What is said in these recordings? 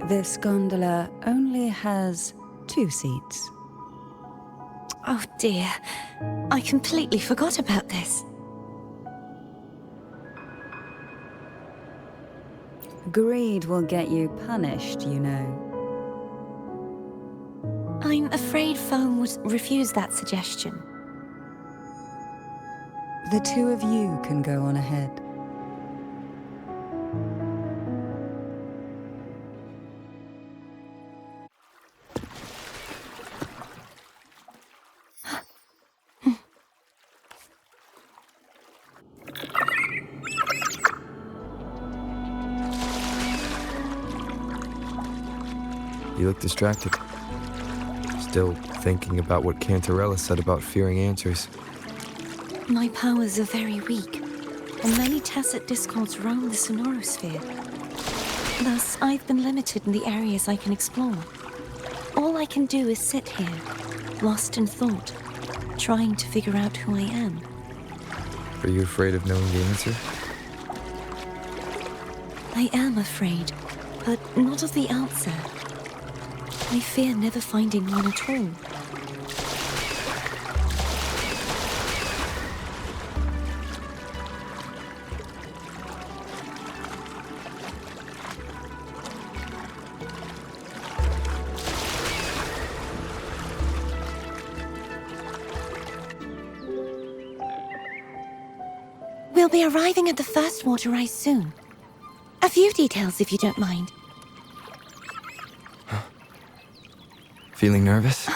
This gondola only has 2 seats. Oh dear, I completely forgot about this. Greed will get you punished, you know. I'm afraid Foam would refuse that suggestion. The 2 of you can go on ahead. You look distracted. Still thinking about what Cantarella said about fearing answers. My powers are very weak, and many tacit discords roam the sonorosphere. Thus, I've been limited in the areas I can explore. All I can do is sit here, lost in thought, trying to figure out who I am. Are you afraid of knowing the answer? I am afraid, but not of the answer. I fear never finding one at all. We'll be arriving at the first water rise soon. A few details, if you don't mind. Feeling nervous?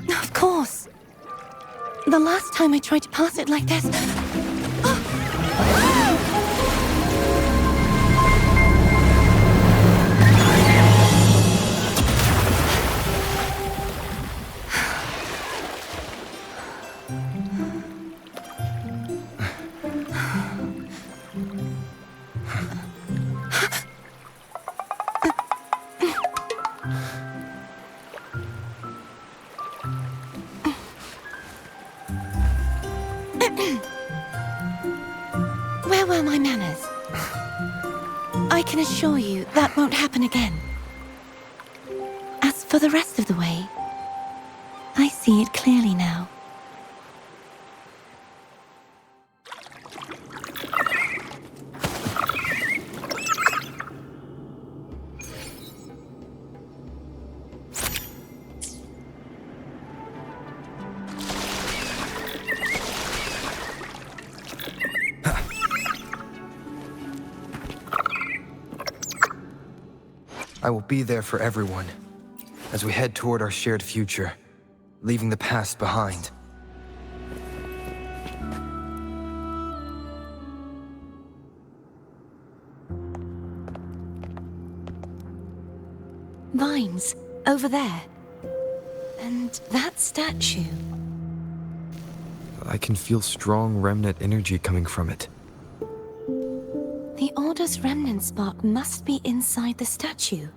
Of course. The last time I tried to pass it like this... Where were my manners? I can assure you that won't happen again. As for the rest of the way, I see it clearly now. I will be there for everyone, as we head toward our shared future, leaving the past behind. Vines, over there. And that statue. I can feel strong remnant energy coming from it. The Order's remnant spark must be inside the statue.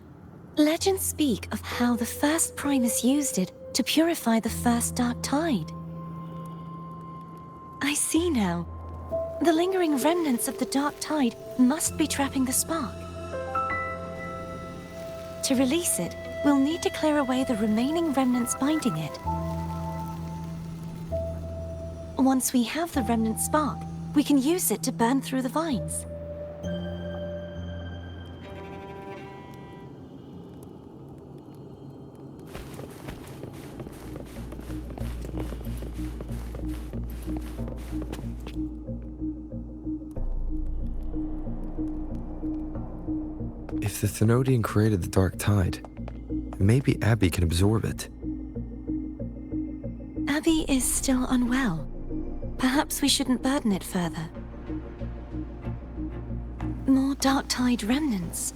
Legends speak of how the first Primus used it to purify the first dark tide. I see now. The lingering remnants of the dark tide must be trapping the spark. To release it, we'll need to clear away the remaining remnants binding it. Once we have the remnant spark, we can use it to burn through the vines. If the Thenodian created the dark tide, maybe Abby can absorb it. Abby is still unwell. Perhaps we shouldn't burden it further. More dark tide remnants.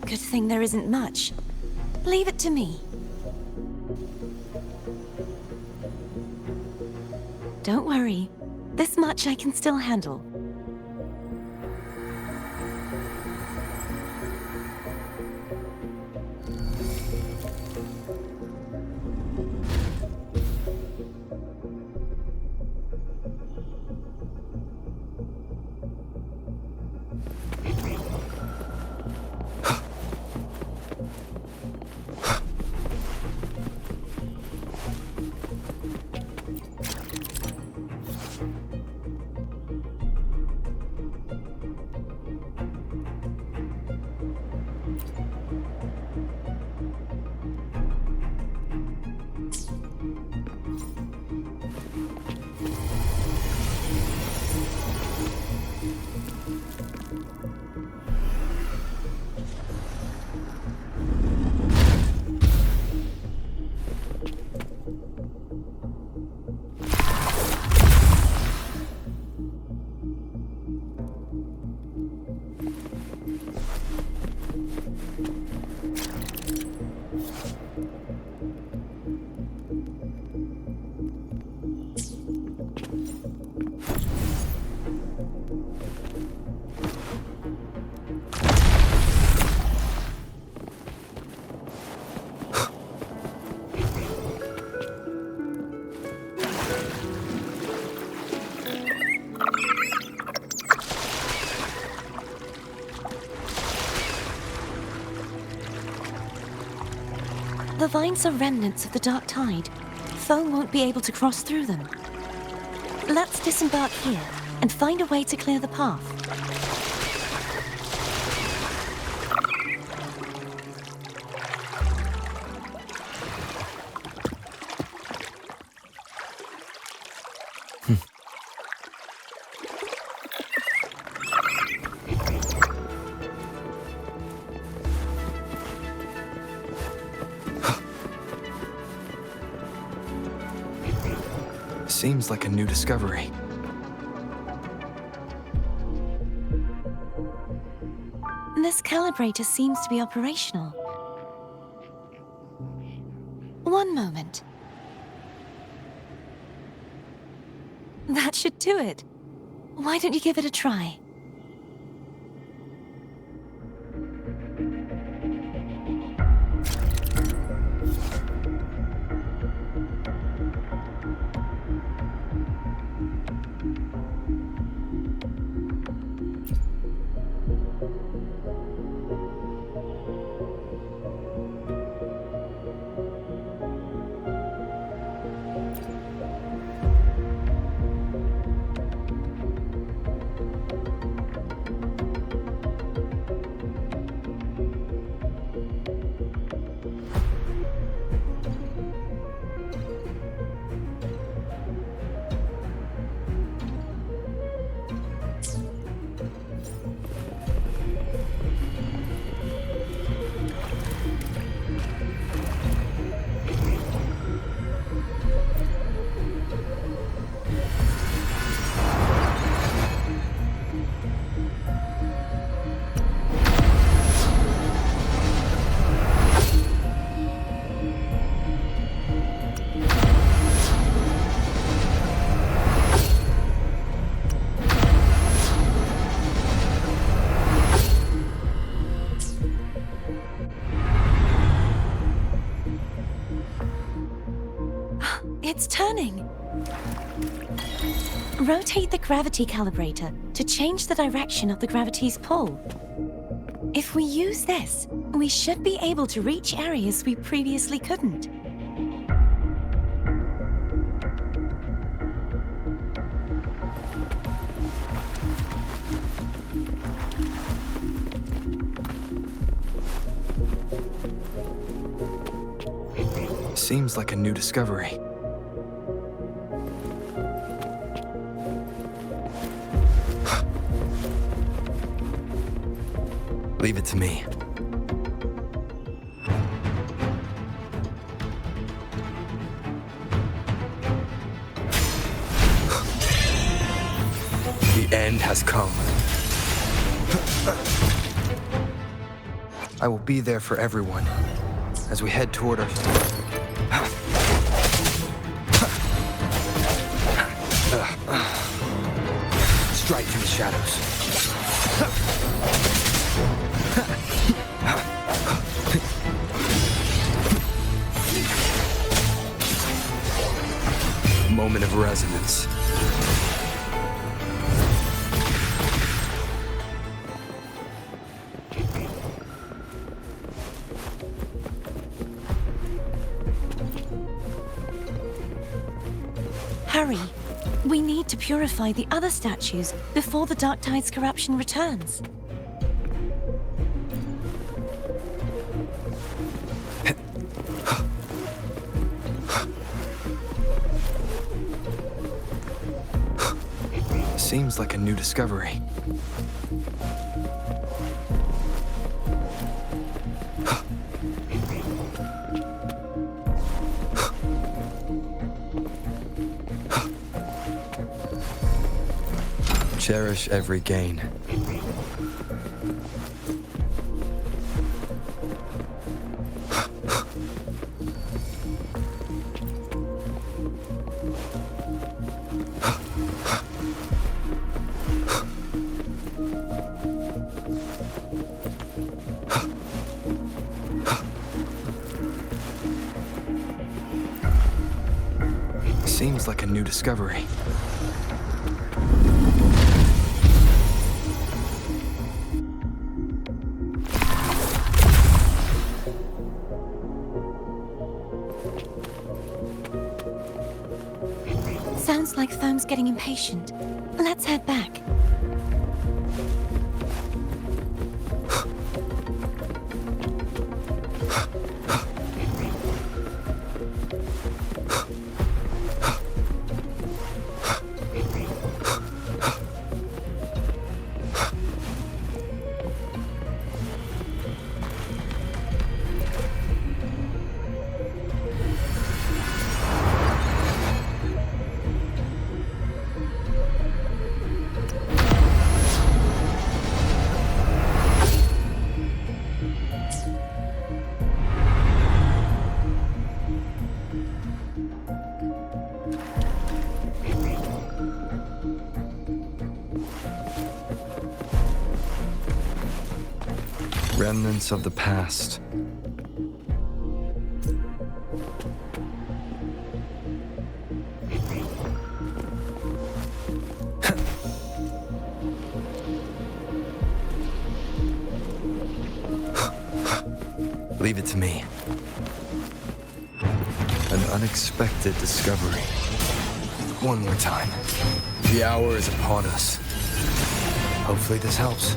Good thing there isn't much. Leave it to me. Don't worry. This much I can still handle. The vines are remnants of the dark tide. Foam won't be able to cross through them. Let's disembark here and find a way to clear the path. Seems like a new discovery. This calibrator seems to be operational. One moment. That should do it. Why don't you give it a try? It's turning. Rotate the gravity calibrator to change the direction of the gravity's pull. If we use this, we should be able to reach areas we previously couldn't. Seems like a new discovery. Leave it to me. The end has come. I will be there for everyone as we head toward our... Strike through the shadows. Moment of resonance. Hurry. We need to purify the other statues before the Dark Tide's corruption returns. Seems like a new discovery. Cherish every gain. Seems like a new discovery. Sounds like Therm's getting impatient. Let's head back. Remnants of the past. Leave it to me. An unexpected discovery. One more time. The hour is upon us. Hopefully this helps.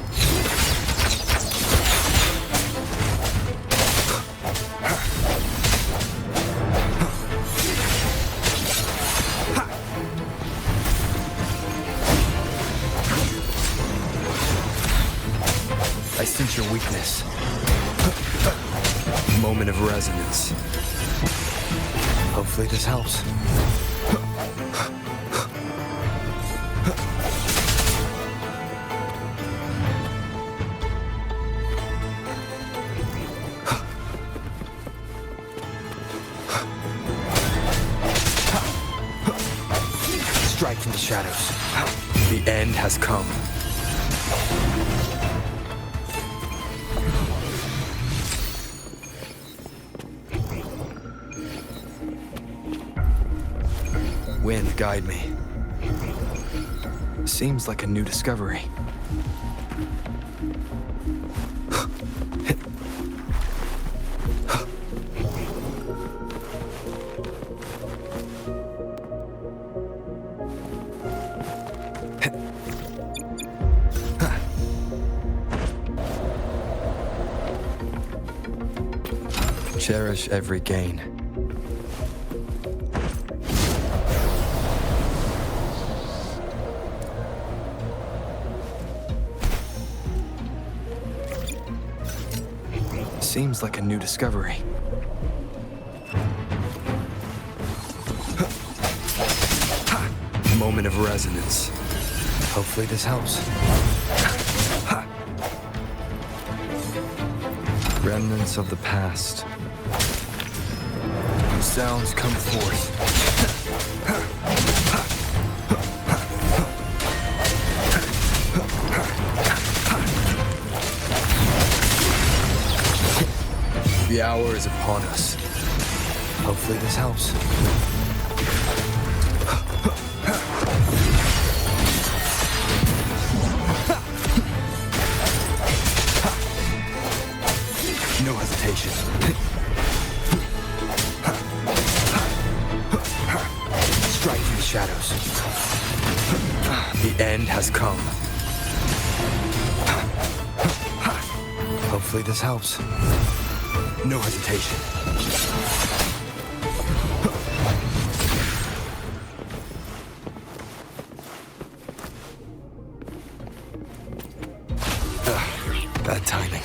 I sense your weakness. Moment of resonance. Hopefully this helps. Strike from the shadows. The end has come. Wind, guide me. Seems like a new discovery. Cherish every gain. Seems like a new discovery. Moment of resonance. Hopefully this helps. Remnants of the past. Sounds come forth. The hour is upon us. Hopefully this helps. No hesitation. Strike through the shadows. The end has come. Hopefully this helps. No hesitation. Bad timing.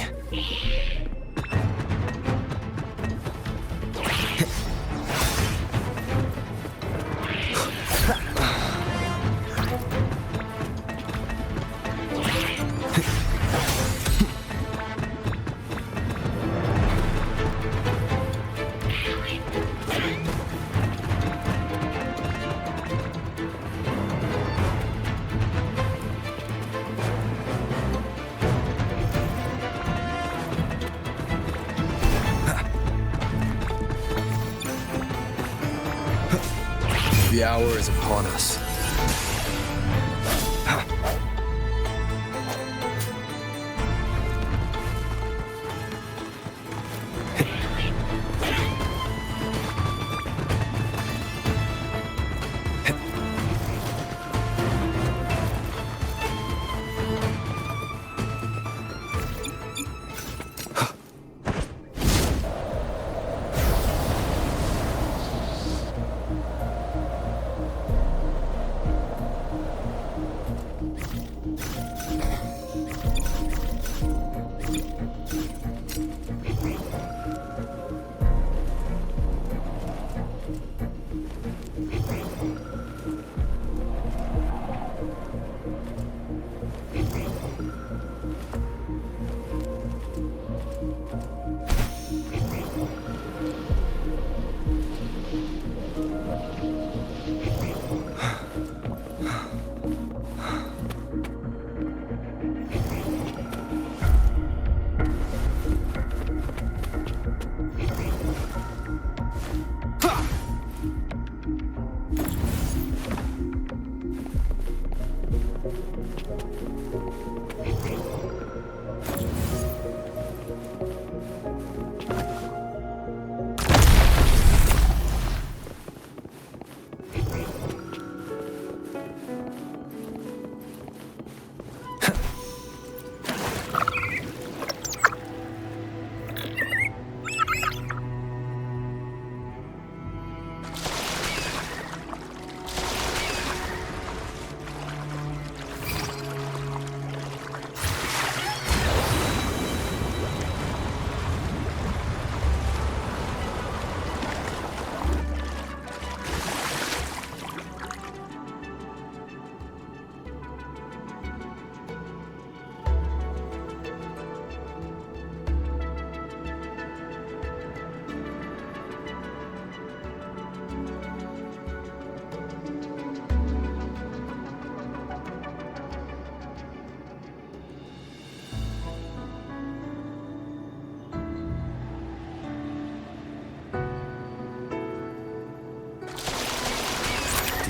The hour is upon us.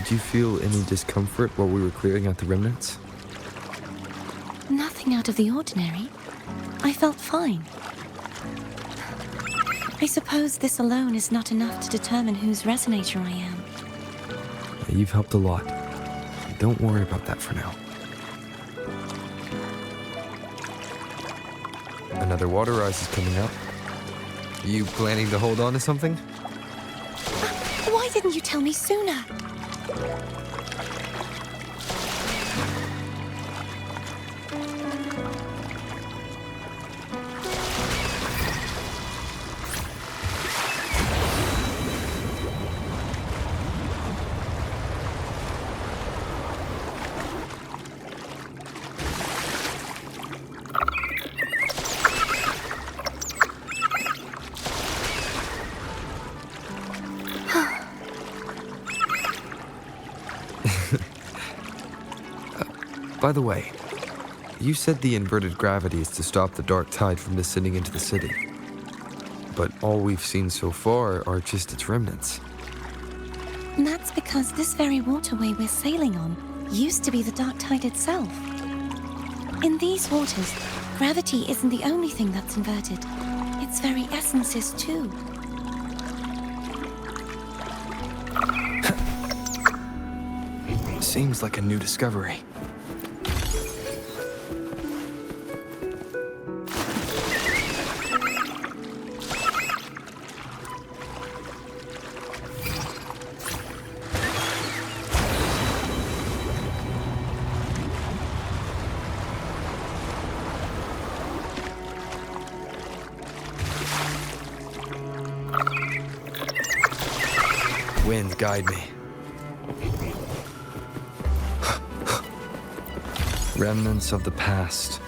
Did you feel any discomfort while we were clearing out the remnants? Nothing out of the ordinary. I felt fine. I suppose this alone is not enough to determine whose resonator I am. You've helped a lot. Don't worry about that for now. Another water rise is coming up. You planning to hold on to something? Why didn't you tell me sooner? By the way, you said the inverted gravity is to stop the dark tide from descending into the city. But all we've seen so far are just its remnants. That's because this very waterway we're sailing on used to be the dark tide itself. In these waters, gravity isn't the only thing that's inverted. Its very essence is too. Seems like a new discovery. Wind, guide me. Remnants of the past.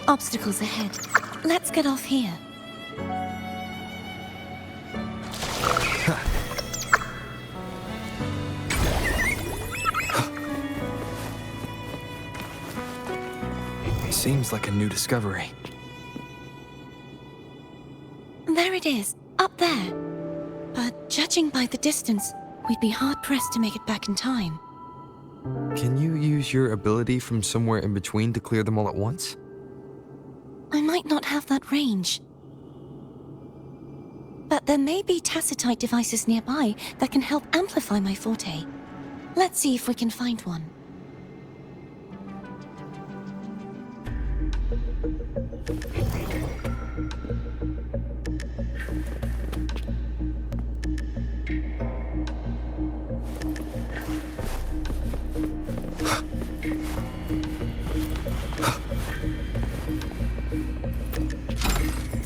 Obstacles ahead. Let's get off here. Seems like a new discovery. There it is, up there. But judging by the distance, we'd be hard-pressed to make it back in time. Can you use your ability from somewhere in between to clear them all at once? I might not have that range. But there may be tacitite devices nearby that can help amplify my forte. Let's see if we can find one.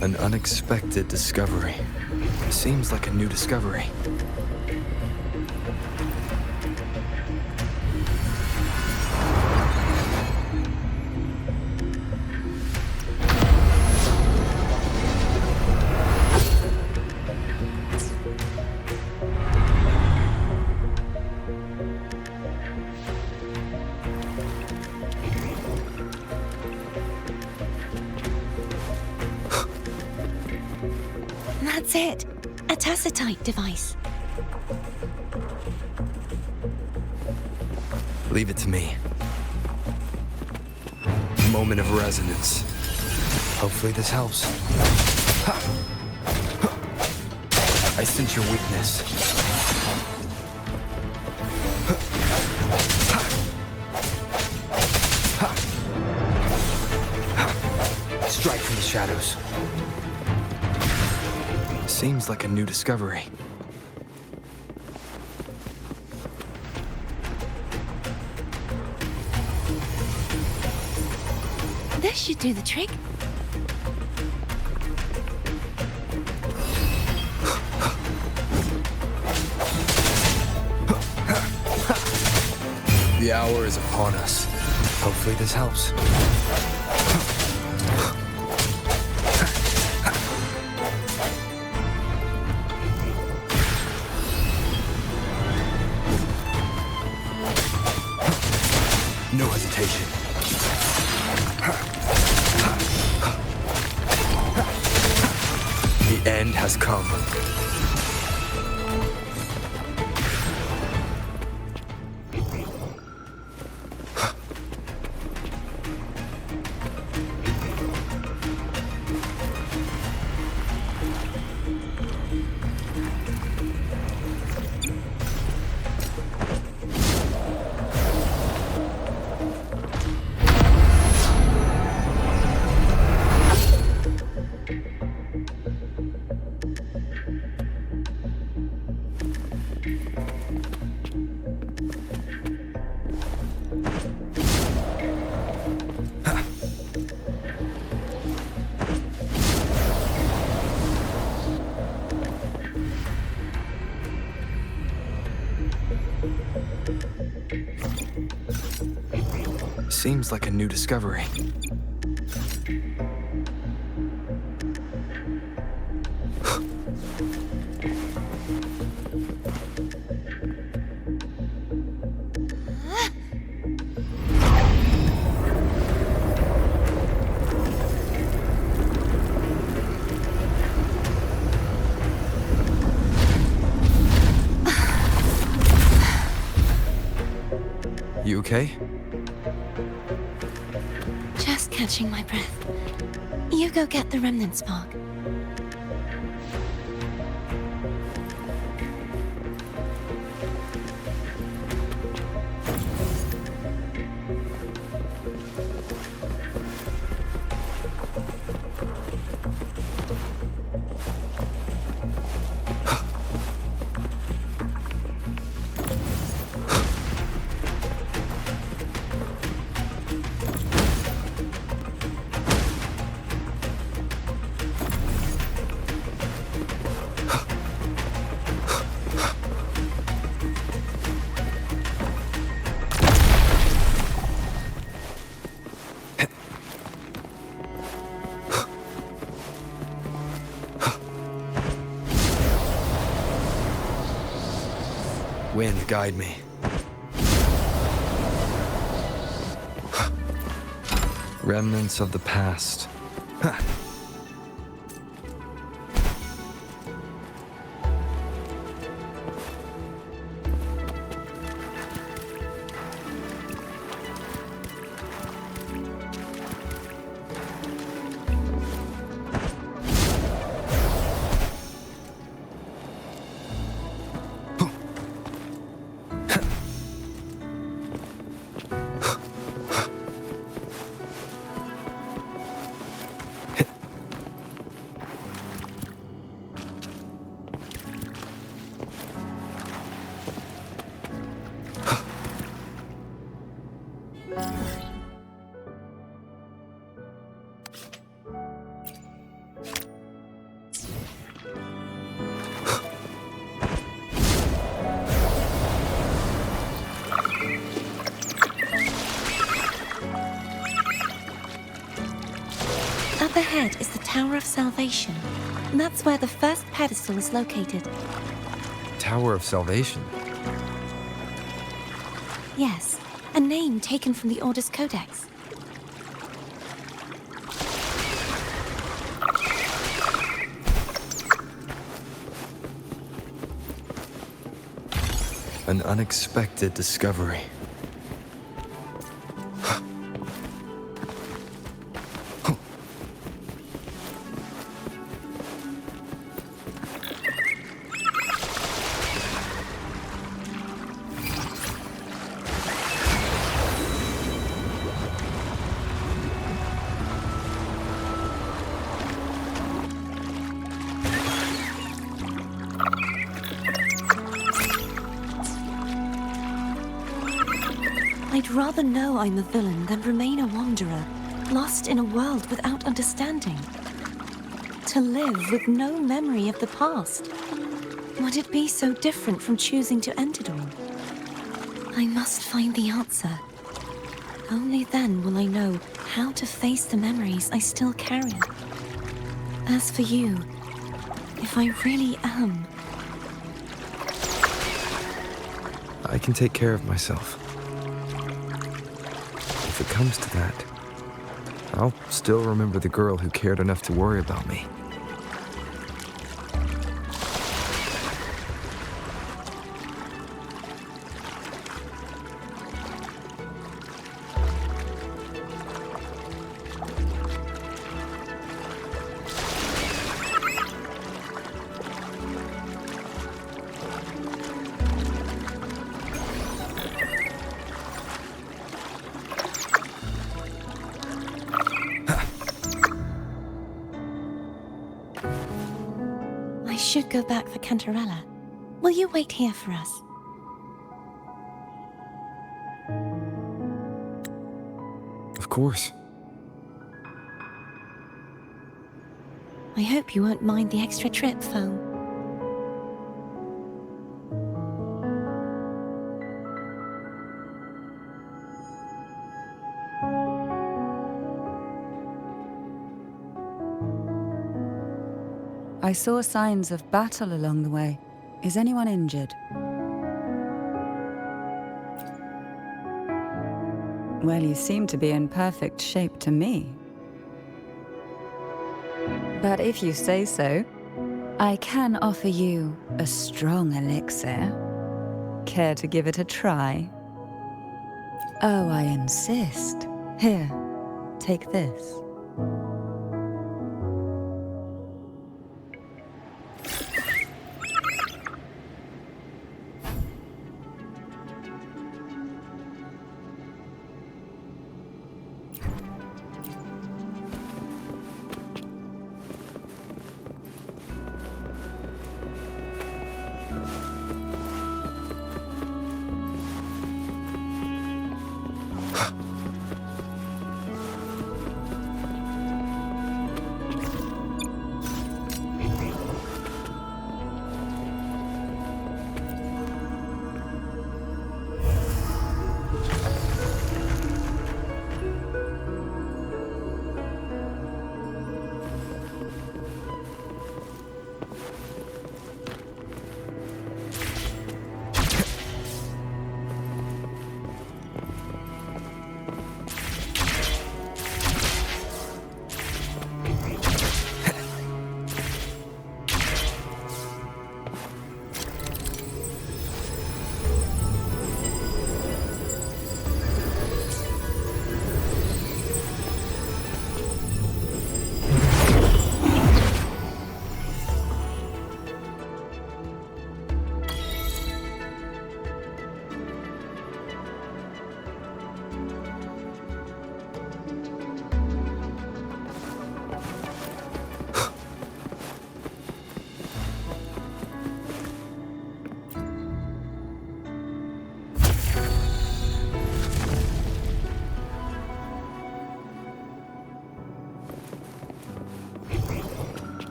An unexpected discovery. Seems like a new discovery. That's it. A tacitite device. Leave it to me. Moment of resonance. Hopefully this helps. I sense your weakness. strike from the shadows. Seems like a new discovery. This should do the trick. The hour is upon us. Hopefully this helps. No hesitation. The end has come. Seems like a new discovery. You okay? Just catching my breath. You go get the remnant spark. Wind, guide me. Remnants of the past. Up ahead is the Tower of Salvation. And that's where the first pedestal is located. Tower of Salvation. Yes, a name taken from the Order's Codex. An unexpected discovery. rather know I'm a villain than remain a wanderer, lost in a world without understanding. To live with no memory of the past. Would it be so different from choosing to end it all? I must find the answer. Only then will I know how to face the memories I still carry. As for you, if I really am... I can take care of myself. If it comes to that, I'll still remember the girl who cared enough to worry about me. I should go back for Cantarella. Will you wait here for us? Of course. I hope you won't mind the extra trip, Foam. I saw signs of battle along the way. Is anyone injured? Well, you seem to be in perfect shape to me. But if you say so, I can offer you a strong elixir. Care to give it a try? Oh, I insist. Here, take this.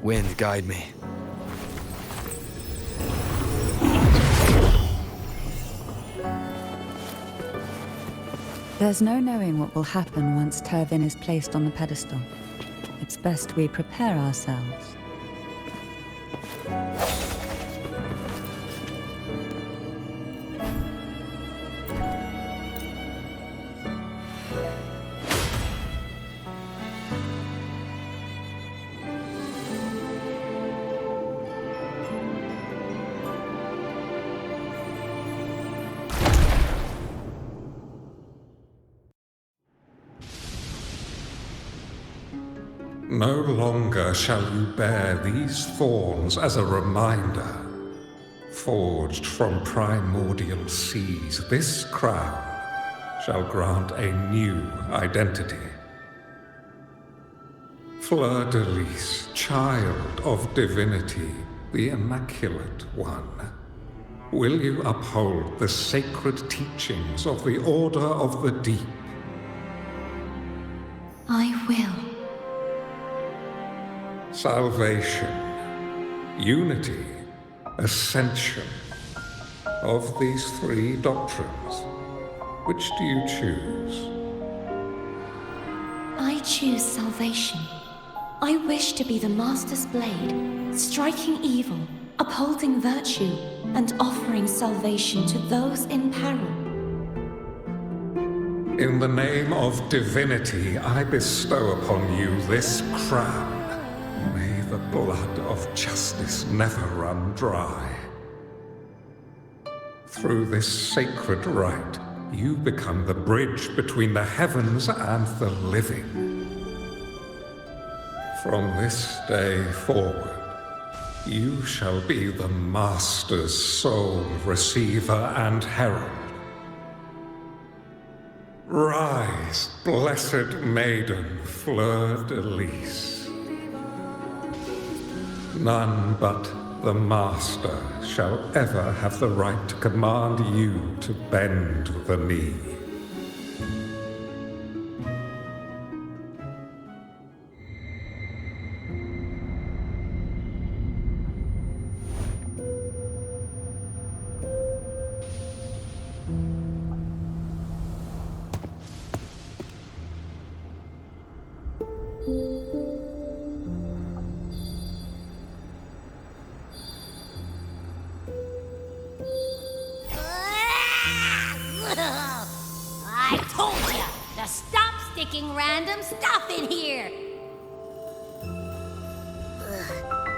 Wind, guide me. There's no knowing what will happen once Turvin is placed on the pedestal. It's best we prepare ourselves. No longer shall you bear these thorns as a reminder. Forged from primordial seas, this crown shall grant a new identity. Fleur-de-Lis, child of divinity, the Immaculate One. Will you uphold the sacred teachings of the Order of the Deep? I will. Salvation, unity, ascension. Of these three doctrines, which do you choose? I choose salvation. I wish to be the Master's blade, striking evil, upholding virtue, and offering salvation to those in peril. In the name of divinity, I bestow upon you this crown. May the blood of justice never run dry. Through this sacred rite, you become the bridge between the heavens and the living. From this day forward, you shall be the Master's sole receiver and herald. Rise, blessed maiden, fleur-de-lis. None but the Master shall ever have the right to command you to bend the knee. I told you to stop sticking random stuff in here!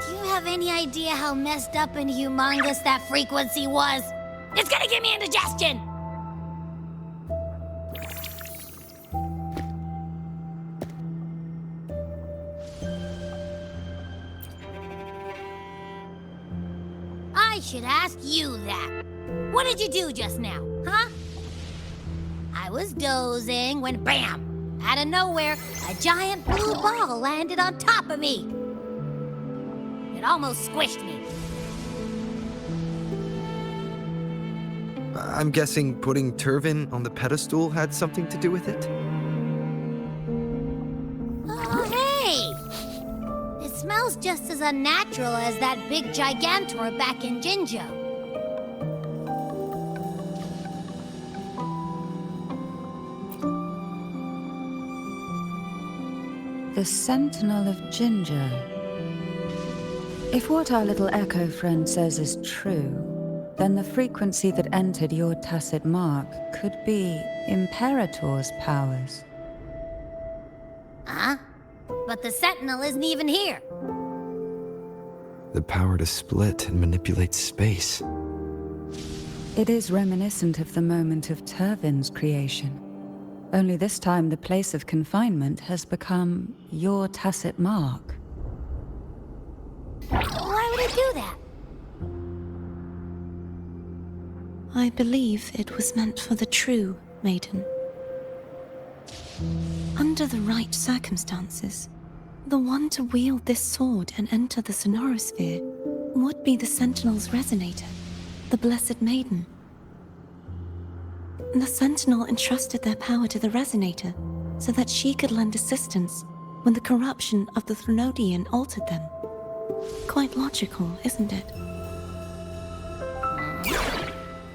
Do you have any idea how messed up and humongous that frequency was? It's gonna give me indigestion! I should ask you that. What did you do just now, huh? I was dozing when bam! Out of nowhere, a giant blue ball landed on top of me. It almost squished me. I'm guessing putting Turvin on the pedestal had something to do with it? Oh, hey! It smells just as unnatural as that big gigantor back in Jinjo. The Sentinel of Ginger. If what our little echo friend says is true, then the frequency that entered your tacit mark could be Imperator's powers. Huh? But the Sentinel isn't even here. The power to split and manipulate space. It is reminiscent of the moment of Turvin's creation. Only this time the place of confinement has become your tacit mark. Why would it do that? I believe it was meant for the true maiden. Under the right circumstances, the one to wield this sword and enter the sonorosphere would be the Sentinel's resonator, the Blessed Maiden. The Sentinel entrusted their power to the resonator so that she could lend assistance when the corruption of the Threnodian altered them. Quite logical, isn't it?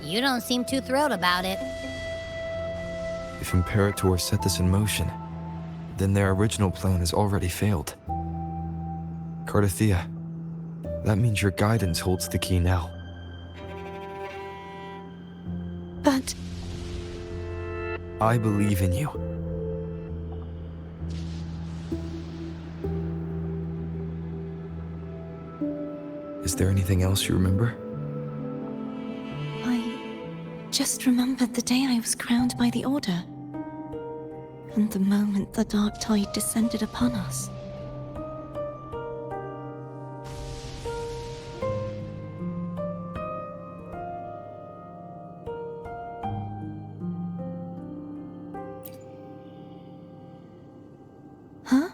You don't seem too thrilled about it. If Imperator set this in motion, then their original plan has already failed. Cardathea, that means your guidance holds the key now. But I believe in you. Is there anything else you remember? I just remembered the day I was crowned by the Order, and the moment the dark tide descended upon us. Huh?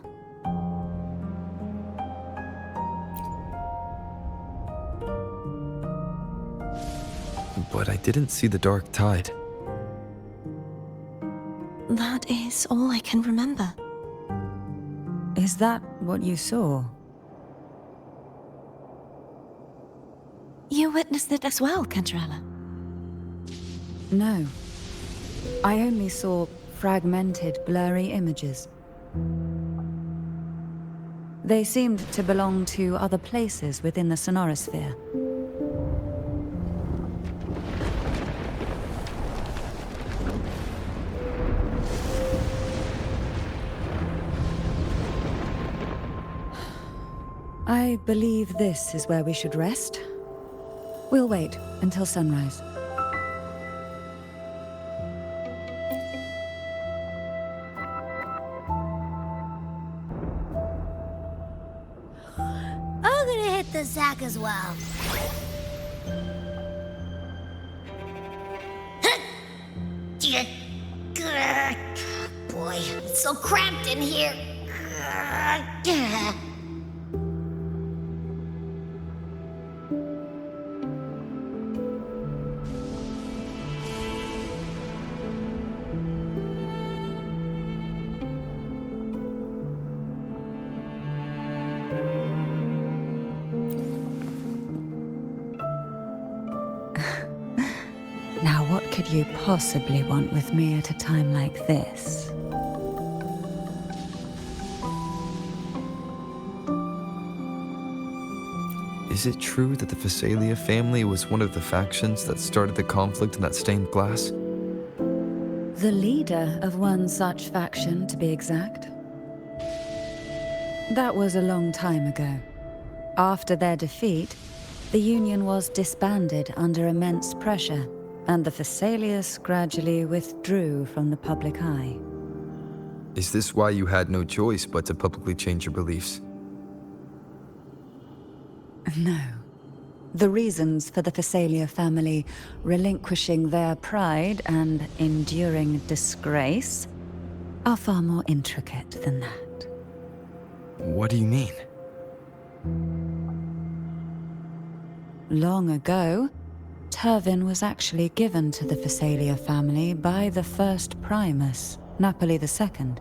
but I didn't see the dark tide. That is all I can remember. Is that what you saw? You witnessed it as well, Cantarella. No. I only saw fragmented, blurry images. They seemed to belong to other places within the sonorosphere. I believe this is where we should rest. We'll wait until sunrise. I'm gonna hit the sack as well. Boy, it's so cramped in here. Now, what could you possibly want with me at a time like this? Is it true that the Phasalia family was one of the factions that started the conflict in that stained glass? The leader of one such faction, to be exact. That was a long time ago. After their defeat, the Union was disbanded under immense pressure, and the Phasalius gradually withdrew from the public eye. Is this why you had no choice but to publicly change your beliefs? No. The reasons for the Phasalia family relinquishing their pride and enduring disgrace are far more intricate than that. What do you mean? Long ago, Turvin was actually given to the Phasalia family by the first Primus, Napoli II.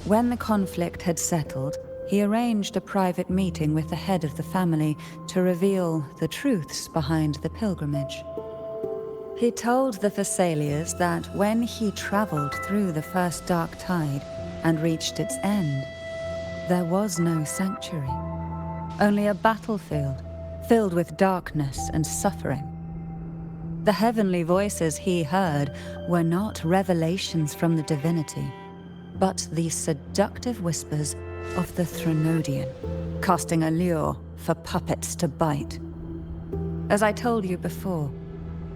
When the conflict had settled, he arranged a private meeting with the head of the family to reveal the truths behind the pilgrimage. He told the Phasalias that when he traveled through the first dark tide and reached its end, there was no sanctuary, only a battlefield filled with darkness and suffering. The heavenly voices he heard were not revelations from the divinity, but the seductive whispers of the Threnodian, casting a lure for puppets to bite. As I told you before,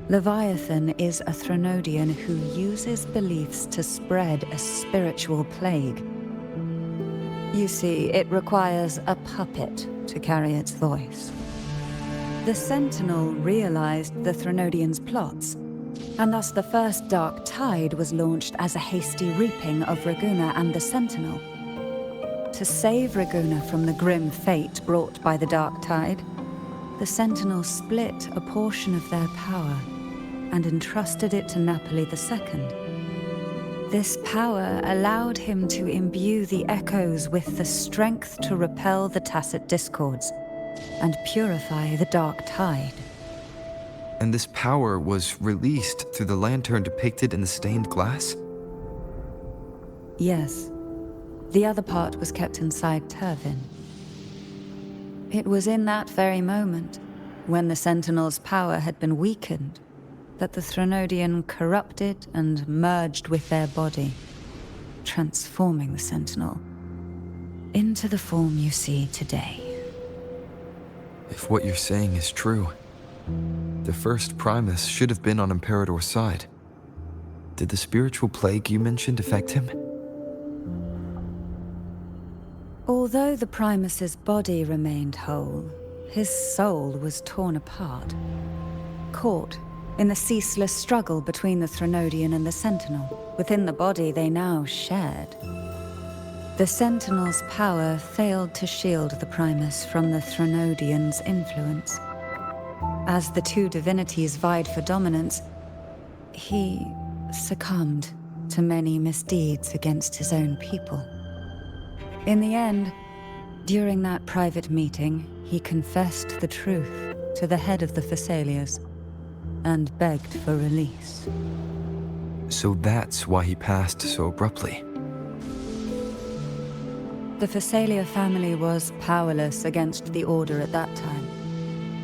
Leviathan is a Threnodian who uses beliefs to spread a spiritual plague. You see, it requires a puppet to carry its voice. The Sentinel realized the Threnodian's plots, and thus the first dark tide was launched as a hasty reaping of Raguna and the Sentinel. To save Raguna from the grim fate brought by the dark tide, the Sentinels split a portion of their power and entrusted it to Napoli II. This power allowed him to imbue the echoes with the strength to repel the tacit discords and purify the dark tide. And this power was released through the lantern depicted in the stained glass? Yes. The other part was kept inside Turvin. It was in that very moment, when the Sentinel's power had been weakened, that the Threnodian corrupted and merged with their body, transforming the Sentinel into the form you see today. If what you're saying is true, the first Primus should have been on Imperator's side. Did the spiritual plague you mentioned affect him? Although the Primus's body remained whole, his soul was torn apart, caught in the ceaseless struggle between the Threnodian and the Sentinel. Within the body they now shared. The Sentinel's power failed to shield the Primus from the Threnodian's influence. As the two divinities vied for dominance, he succumbed to many misdeeds against his own people. In the end, during that private meeting, he confessed the truth to the head of the Thessalias and begged for release. So that's why he passed so abruptly. The Thessalia family was powerless against the Order at that time.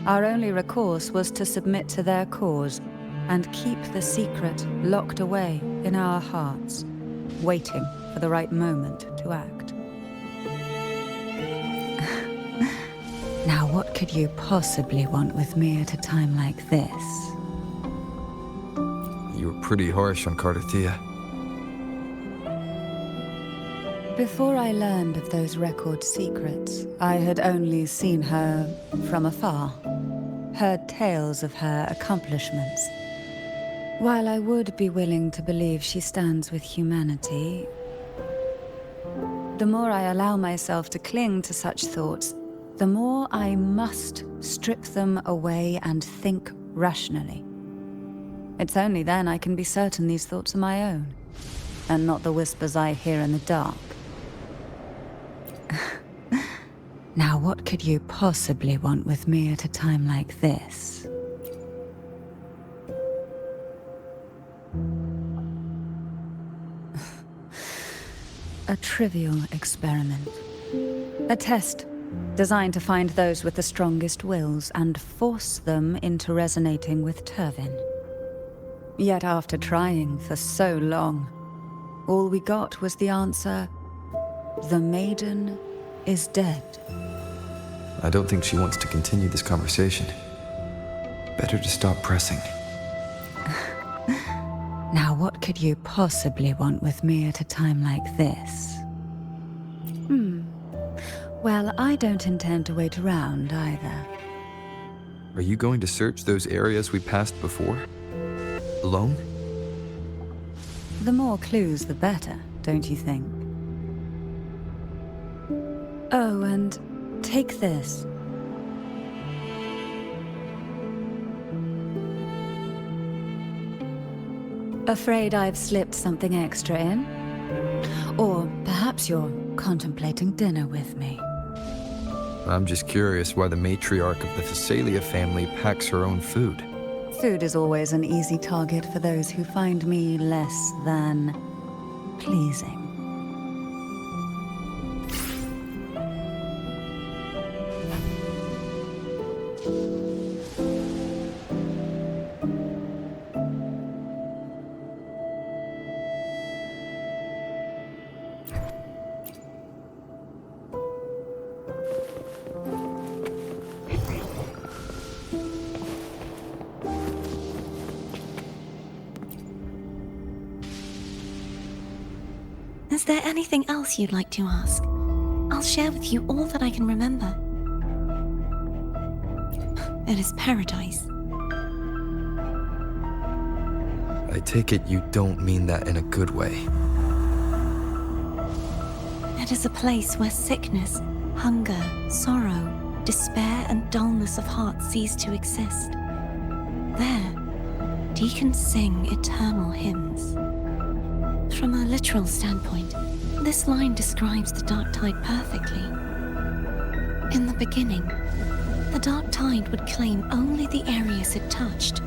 Our only recourse was to submit to their cause and keep the secret locked away in our hearts, waiting for the right moment to act. Now, what could you possibly want with me at a time like this? You were pretty harsh on Cardathia. Before I learned of those record secrets, I had only seen her from afar, heard tales of her accomplishments. While I would be willing to believe she stands with humanity, the more I allow myself to cling to such thoughts, the more I must strip them away and think rationally. It's only then I can be certain these thoughts are my own, and not the whispers I hear in the dark. Now, what could you possibly want with me at a time like this? A trivial experiment. A test designed to find those with the strongest wills and force them into resonating with Turvin. Yet after trying for so long, all we got was the answer, "The maiden is dead." I don't think she wants to continue this conversation. Better to stop pressing. Now, what could you possibly want with me at a time like this? Well, I don't intend to wait around either. Are you going to search those areas we passed before? Alone? The more clues, the better, don't you think? Oh, and take this. Afraid I've slipped something extra in? Or perhaps you're contemplating dinner with me. I'm just curious why the matriarch of the Thessalia family packs her own food. Food is always an easy target for those who find me less than pleasing. Is there anything else you'd like to ask? I'll share with you all that I can remember. It is paradise. I take it you don't mean that in a good way. It is a place where sickness, hunger, sorrow, despair, and dullness of heart cease to exist. There, deacons sing eternal hymns. From a literal standpoint, this line describes the dark tide perfectly. In the beginning, the dark tide would claim only the areas it touched,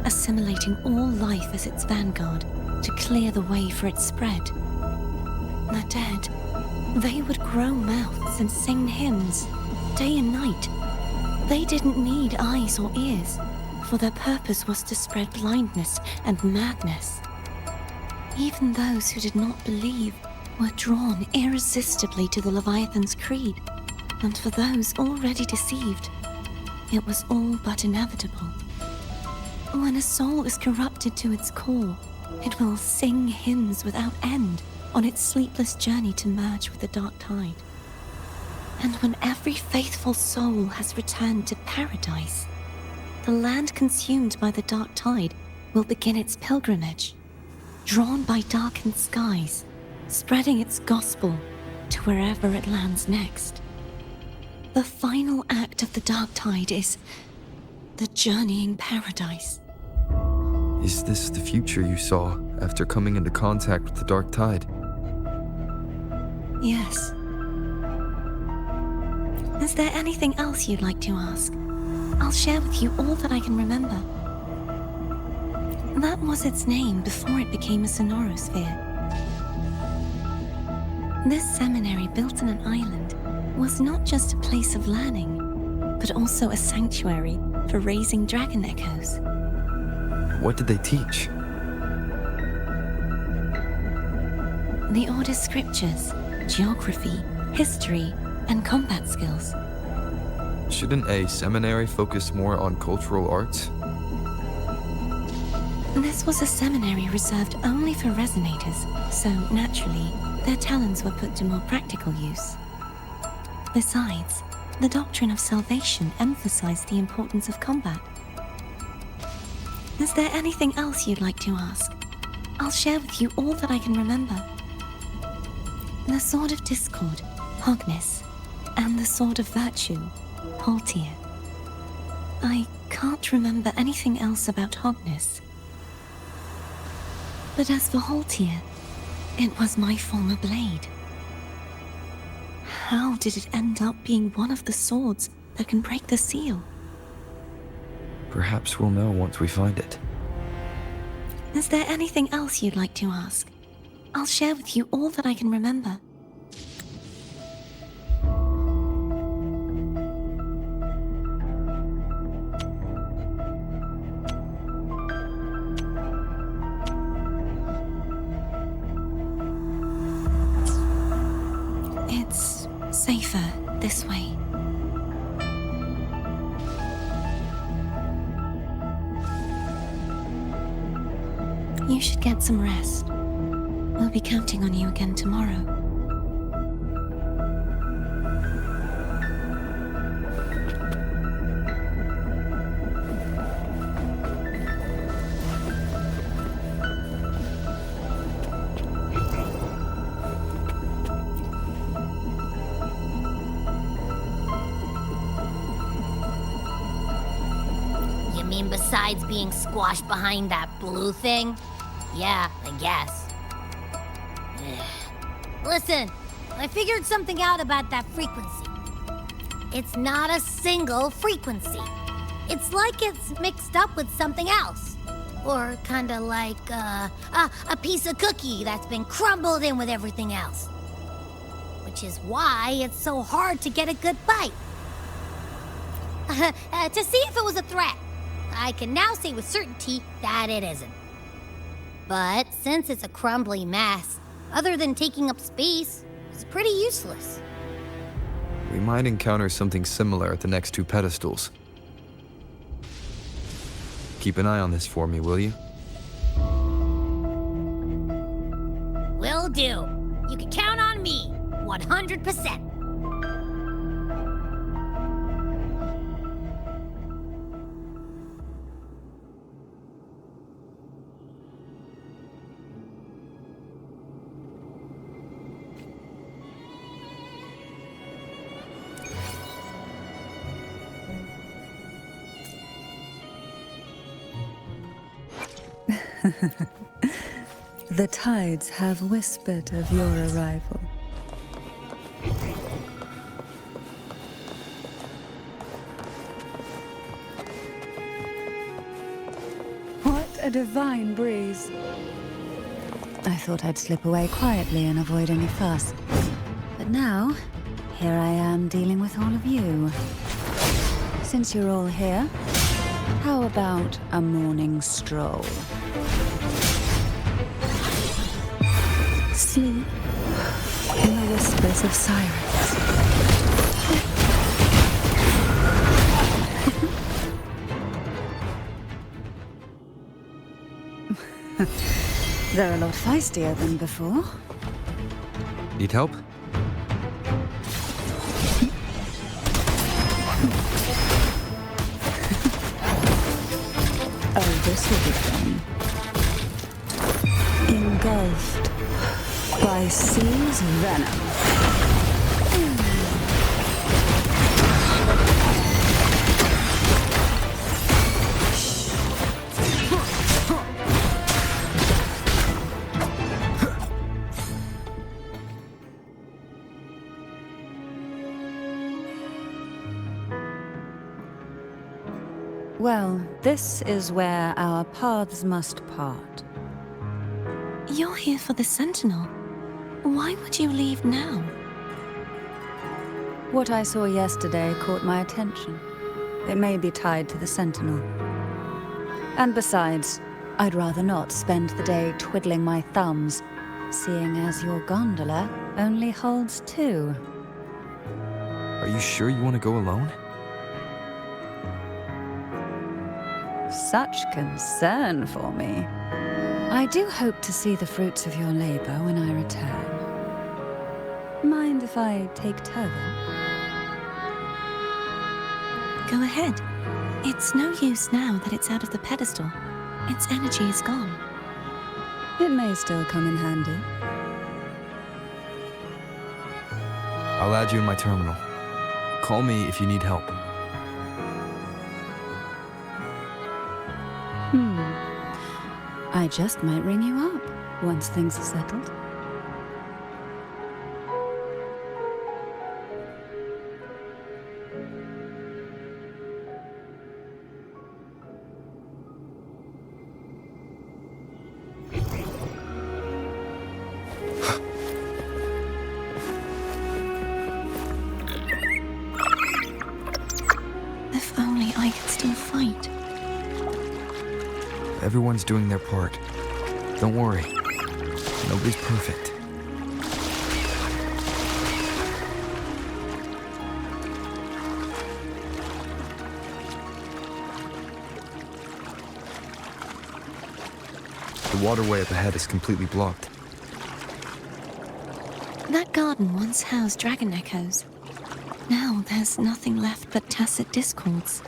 assimilating all life as its vanguard to clear the way for its spread. The dead, they would grow mouths and sing hymns, day and night. They didn't need eyes or ears, for their purpose was to spread blindness and madness. Even those who did not believe were drawn irresistibly to the Leviathan's creed, and for those already deceived, it was all but inevitable. When a soul is corrupted to its core, it will sing hymns without end on its sleepless journey to merge with the dark tide. And when every faithful soul has returned to paradise, the land consumed by the dark tide will begin its pilgrimage, drawn by darkened skies, spreading its gospel to wherever it lands next. The final act of the dark tide is The journeying paradise. Is this the future you saw after coming into contact with the dark tide? Yes. Is there anything else you'd like to ask? I'll share with you all that I can remember. That was its name before it became a sonorosphere. This seminary, built on an island, was not just a place of learning, but also a sanctuary for raising dragon echoes. What did they teach? The Order's scriptures, geography, history, and combat skills. Shouldn't a seminary focus more on cultural arts? This was a seminary reserved only for resonators, so naturally, their talents were put to more practical use. Besides, the doctrine of salvation emphasized the importance of combat. Is there anything else you'd like to ask? I'll share with you all that I can remember. The Sword of Discord, Hogness, and the Sword of Virtue, Haltier. I can't remember anything else about Hogness. But as for Haltier, it was my former blade. How did it end up being one of the swords that can break the seal? Perhaps we'll know once we find it. Is there anything else you'd like to ask? I'll share with you all that I can remember. It's safer this way. You should get some rest. We'll be counting on you again tomorrow. You mean besides being squashed behind that blue thing? Yeah, I guess. Listen, I figured something out about that frequency. It's not a single frequency. It's like it's mixed up with something else. Or kinda like a piece of cookie that's been crumbled in with everything else. Which is why it's so hard to get a good bite. To see if it was a threat, I can now say with certainty that it isn't. But since it's a crumbly mess, other than taking up space, it's pretty useless. We might encounter something similar at the next two pedestals. Keep an eye on this for me, will you? Will do. You can count on me, 100%. The tides have whispered of your arrival. What a divine breeze. I thought I'd slip away quietly and avoid any fuss. But now, here I am dealing with all of you. Since you're all here, how about a morning stroll? Sleep in the whispers of sirens. They're a lot feistier than before. Need help? Oh, this will be fun. Engulfed by sea's venom. Well, this is where our paths must part. You're here for the Sentinel. Why would you leave now? What I saw yesterday caught my attention. It may be tied to the Sentinel. And besides, I'd rather not spend the day twiddling my thumbs, seeing as your gondola only holds 2. Are you sure you want to go alone? Such concern for me. I do hope to see the fruits of your labor when I return. Mind if I take Turvin? Go ahead. It's no use now that it's out of the pedestal. Its energy is gone. It may still come in handy. I'll add you in my terminal. Call me if you need help. I just might ring you up once things are settled. If only I could still fight. Everyone's doing their part. Don't worry. Nobody's perfect. The waterway up ahead is completely blocked. That garden once housed dragon echoes. Now there's nothing left but tacit discords.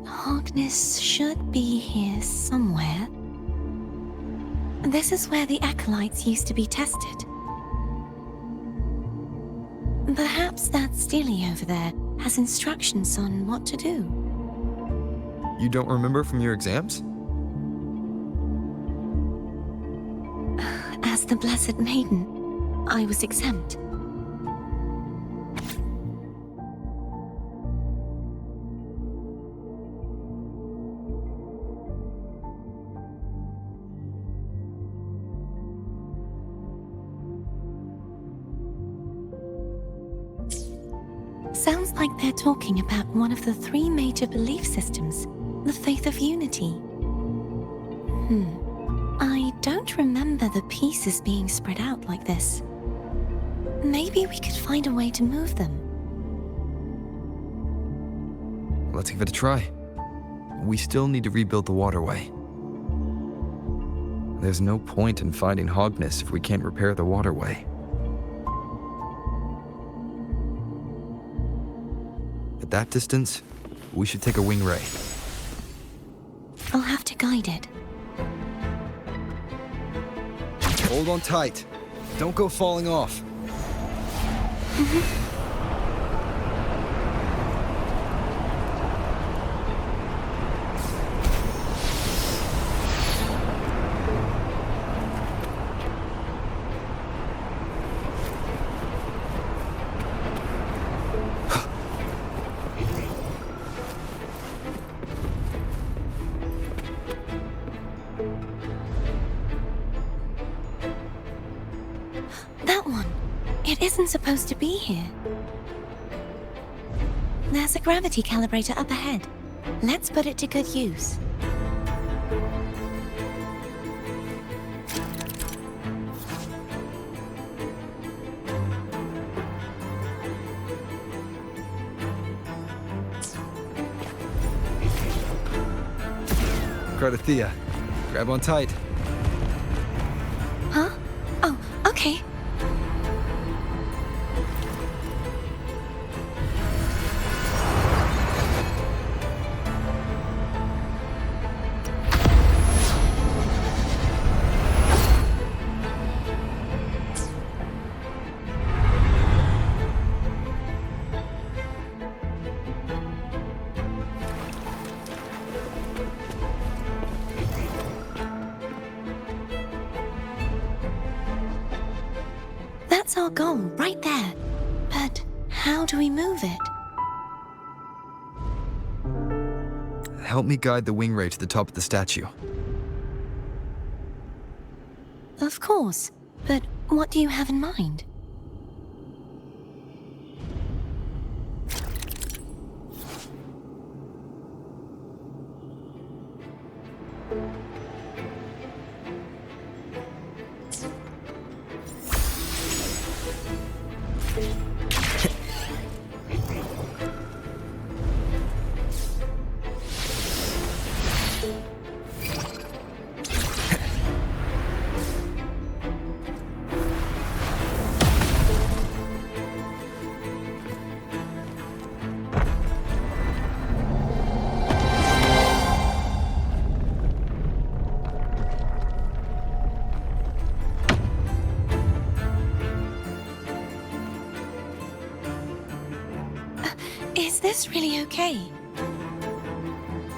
Hogness should be here somewhere. This is where the acolytes used to be tested. Perhaps that Steely over there has instructions on what to do. You don't remember from your exams? As the Blessed Maiden, I was exempt. Sounds like they're talking about one of the 3 major belief systems, the faith of unity. I don't remember the pieces being spread out like this. Maybe we could find a way to move them. Let's give it a try. We still need to rebuild the waterway. There's no point in fighting Hogness if we can't repair the waterway. At that distance, we should take a wing ray. I'll have to guide it. Hold on tight. Don't go falling off. That one. It isn't supposed to be here. There's a gravity calibrator up ahead. Let's put it to good use. Cardathea, grab on tight. Huh? Oh, okay. That's our goal, right there. But how do we move it? Help me guide the wing ray to the top of the statue. Of course, but what do you have in mind? Is this really okay?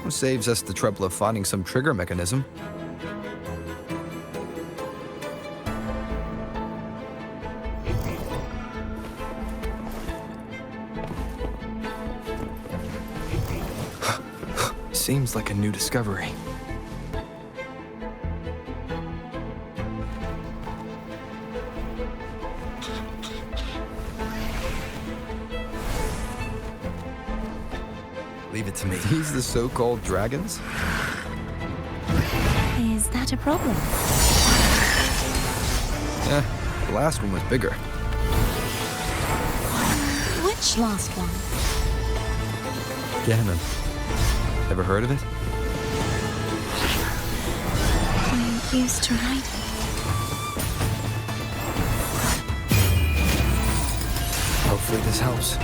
Saves us the trouble of finding some trigger mechanism. Seems like a new discovery. Leave it to me. These the so-called dragons? Is that a problem? The last one was bigger. Which last one? Ganon. Ever heard of it? I used to ride it. Hopefully this helps.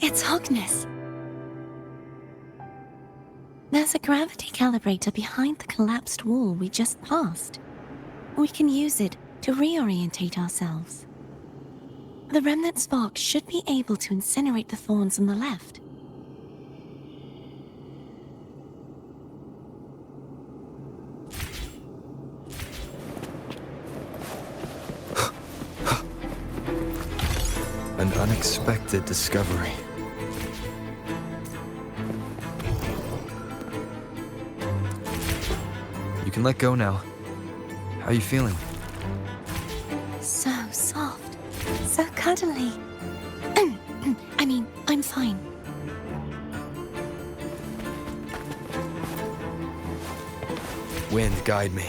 It's Hogness. There's a gravity calibrator behind the collapsed wall we just passed. We can use it to reorientate ourselves. The remnant spark should be able to incinerate the thorns on the left. An unexpected discovery. You can let go now. How are you feeling? So soft, so cuddly. I mean, I'm fine. Wind, guide me.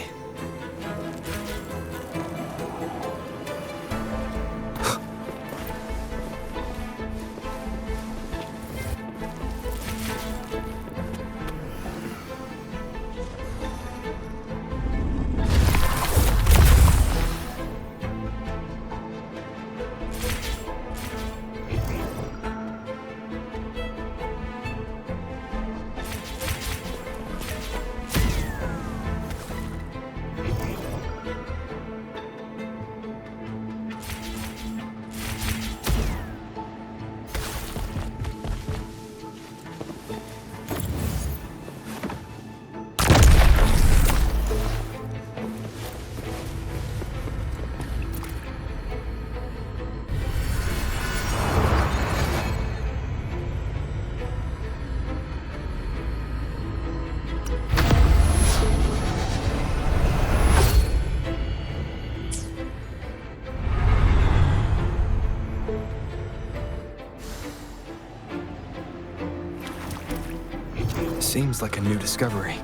Seems like a new discovery.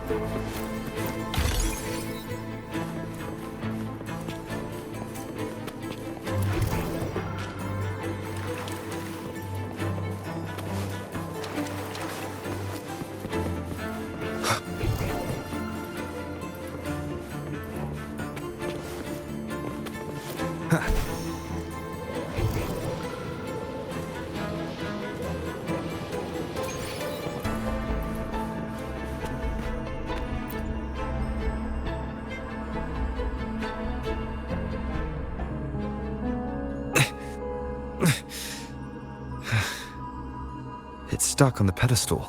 It's stuck on the pedestal.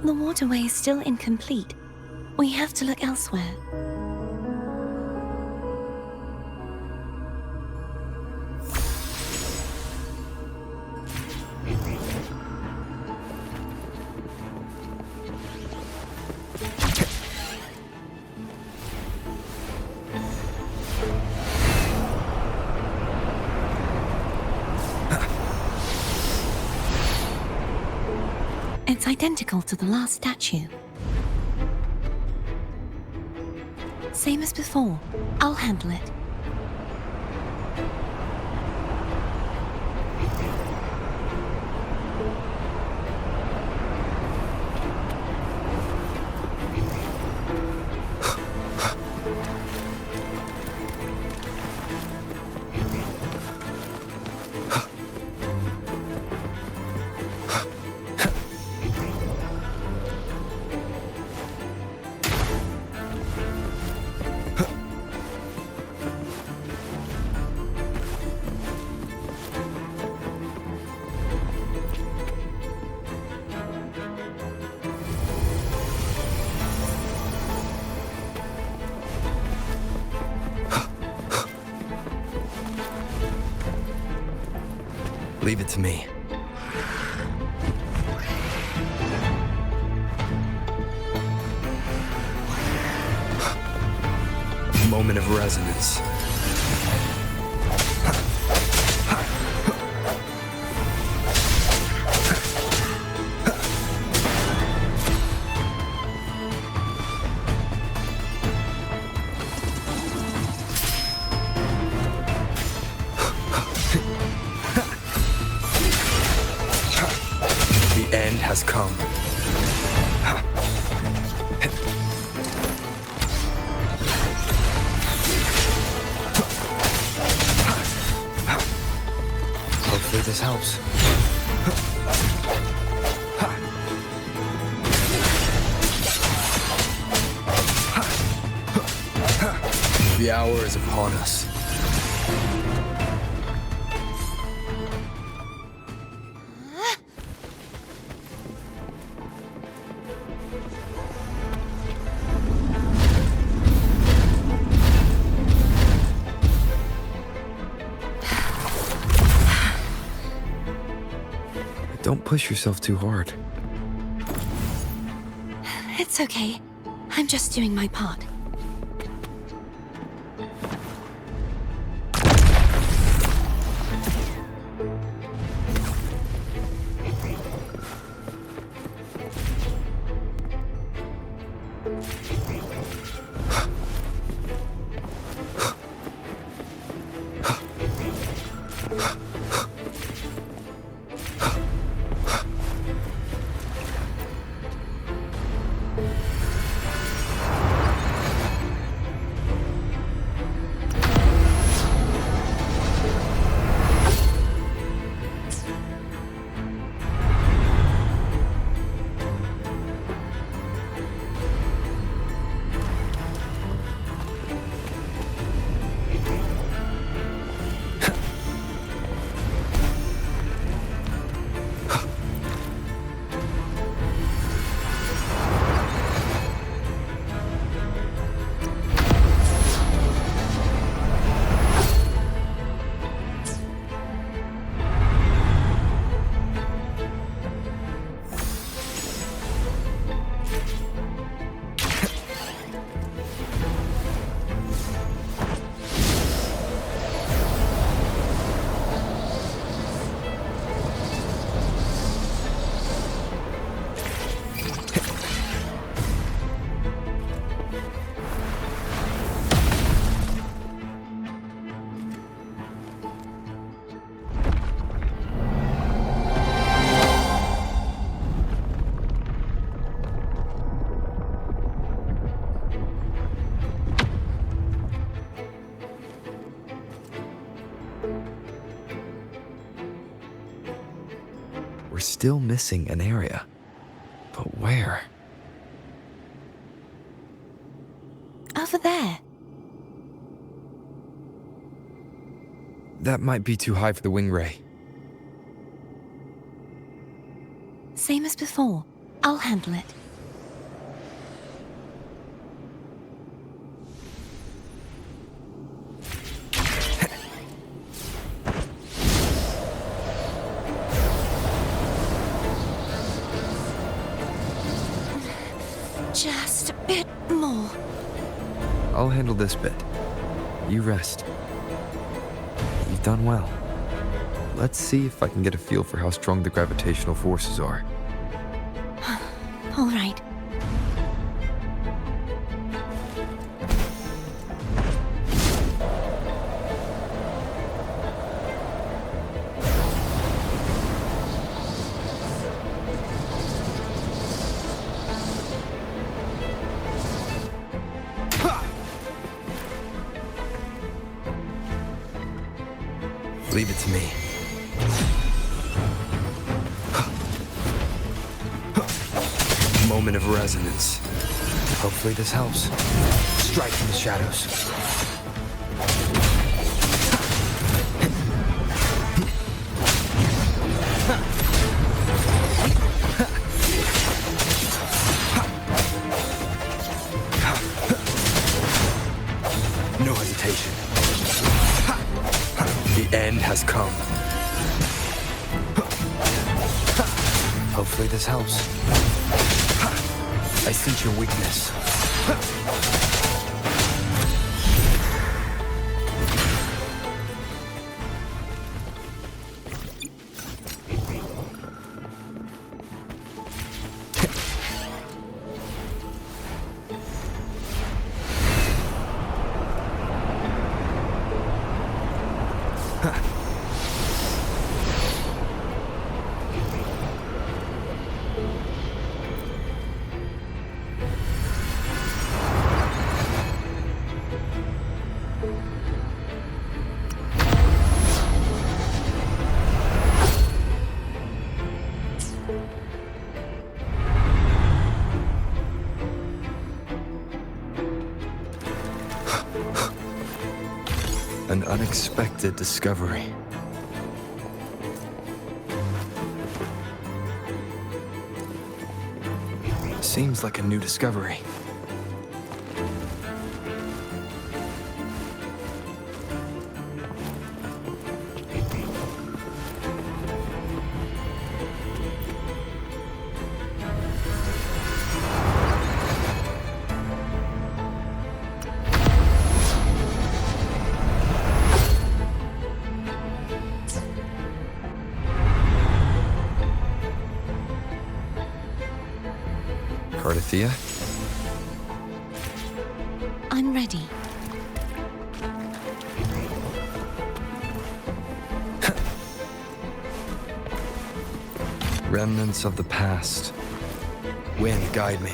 The waterway is still incomplete. We have to look elsewhere. It's identical to the last statue. Same as before. I'll handle it. Leave it to me. Moment of resonance. The end has come. Hopefully this helps. The hour is upon us. Don't push yourself too hard. It's okay. I'm just doing my part. We're still missing an area. But where? Over there. That might be too high for the wing ray. Same as before. I'll handle it. Just a bit more. I'll handle this bit. You rest. You've done well. Let's see if I can get a feel for how strong the gravitational forces are. All right. Leave it to me. Moment of resonance. Hopefully this helps. Strike from the shadows. No hesitation. The end has come. Hopefully this helps. I sense your weakness. An unexpected discovery. Seems like a new discovery. Cardathea? I'm ready. Remnants of the past. Wind, guide me.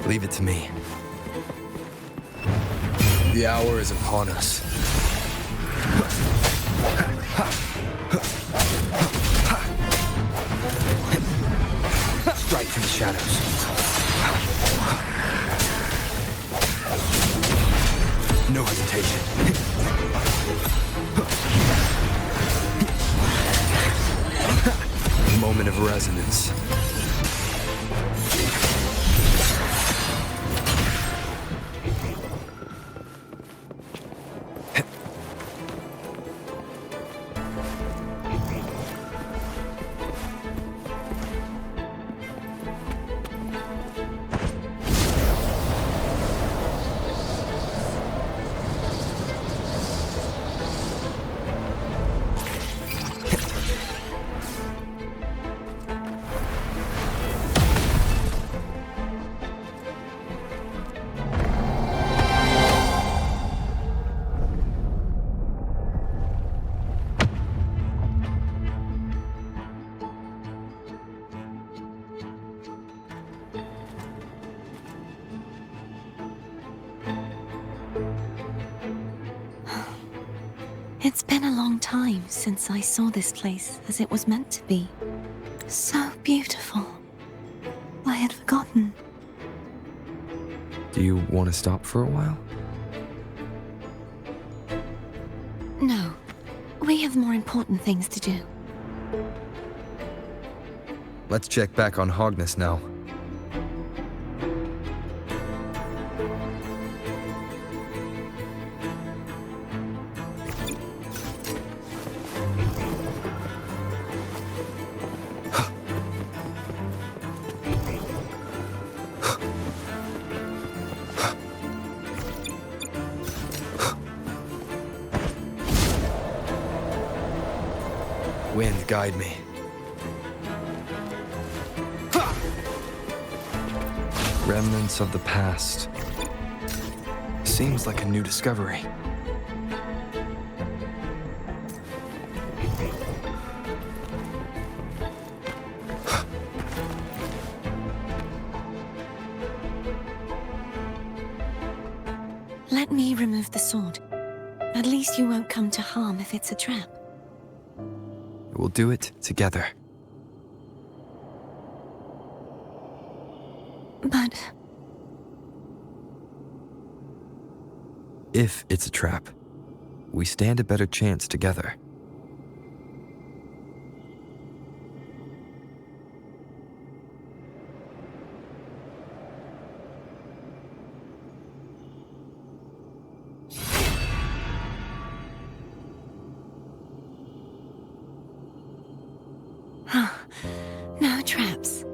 Leave it to me. The hour is upon us. Strike from the shadows. No hesitation. Moment of resonance. It's been a long time since I saw this place as it was meant to be. So beautiful. I had forgotten. Do you want to stop for a while? No, we have more important things to do. Let's check back on Hogness now. Wind, guide me. Remnants of the past. Seems like a new discovery. Let me remove the sword. At least you won't come to harm if it's a trap. We'll do it together. But If it's a trap, we stand a better chance together. no traps.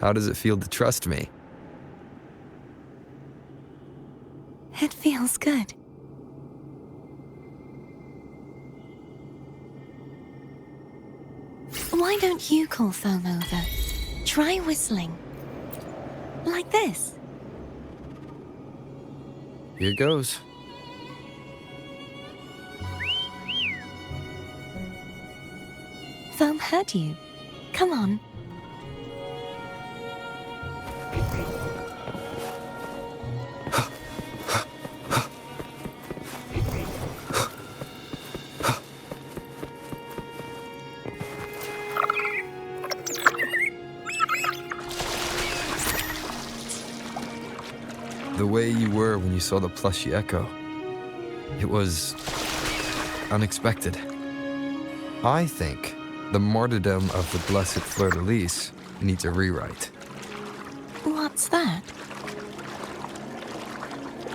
How does it feel to trust me? It feels good. Why don't you call Foam over? Try whistling. Like this. Here goes. Foam heard you. Come on. The way you were when you saw the plushy echo. It was unexpected. I think the martyrdom of the blessed fleur-de-lis needs a rewrite. What's that?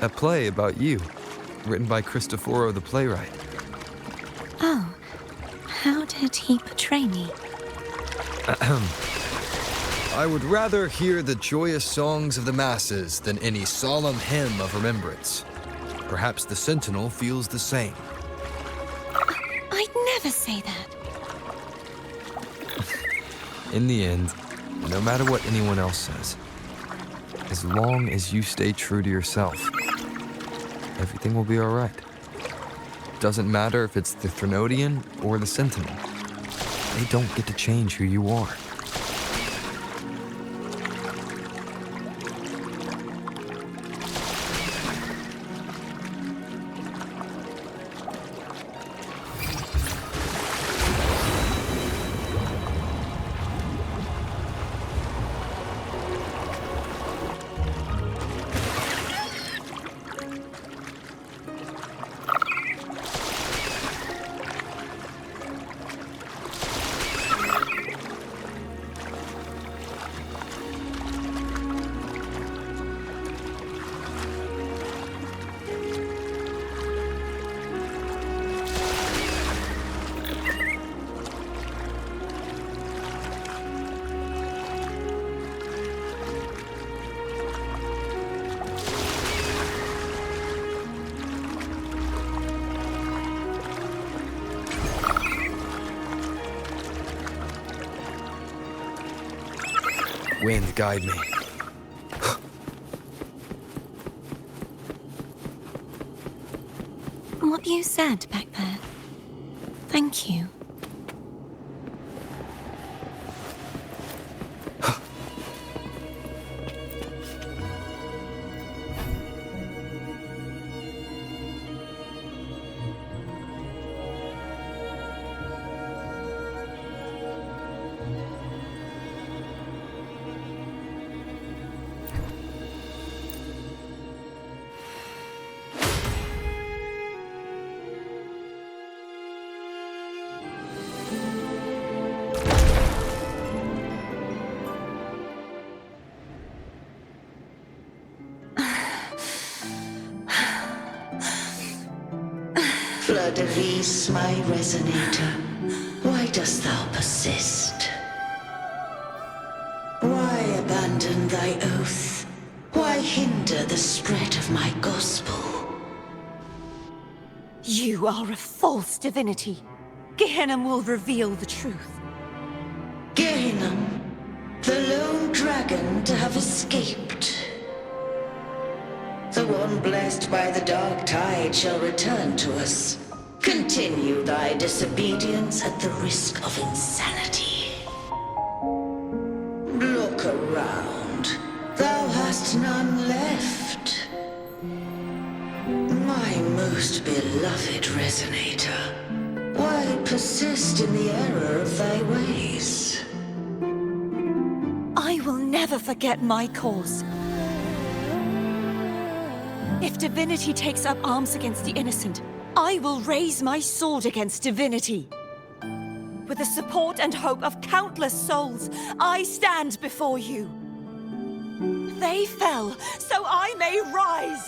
A play about you, written by Cristoforo the playwright. Oh, how did he portray me? I would rather hear the joyous songs of the masses than any solemn hymn of remembrance. Perhaps the Sentinel feels the same. I'd never say that. In the end, no matter what anyone else says, as long as you stay true to yourself, everything will be all right. Doesn't matter if it's the Threnodian or the Sentinel. They don't get to change who you are. Wind, guide me. What you said back there. Thank you. Fleur-de-Lis, my resonator, why dost thou persist? Why abandon thy oath? Why hinder the spread of my gospel? You are a false divinity. Gehenna will reveal the truth. Gehenna, the lone dragon to have escaped. The one blessed by the dark tide shall return to us. Continue thy disobedience at the risk of insanity. Look around. Thou hast none left. My most beloved resonator, why persist in the error of thy ways? I will never forget my cause. If divinity takes up arms against the innocent, I will raise my sword against divinity. With the support and hope of countless souls, I stand before you. They fell, so I may rise!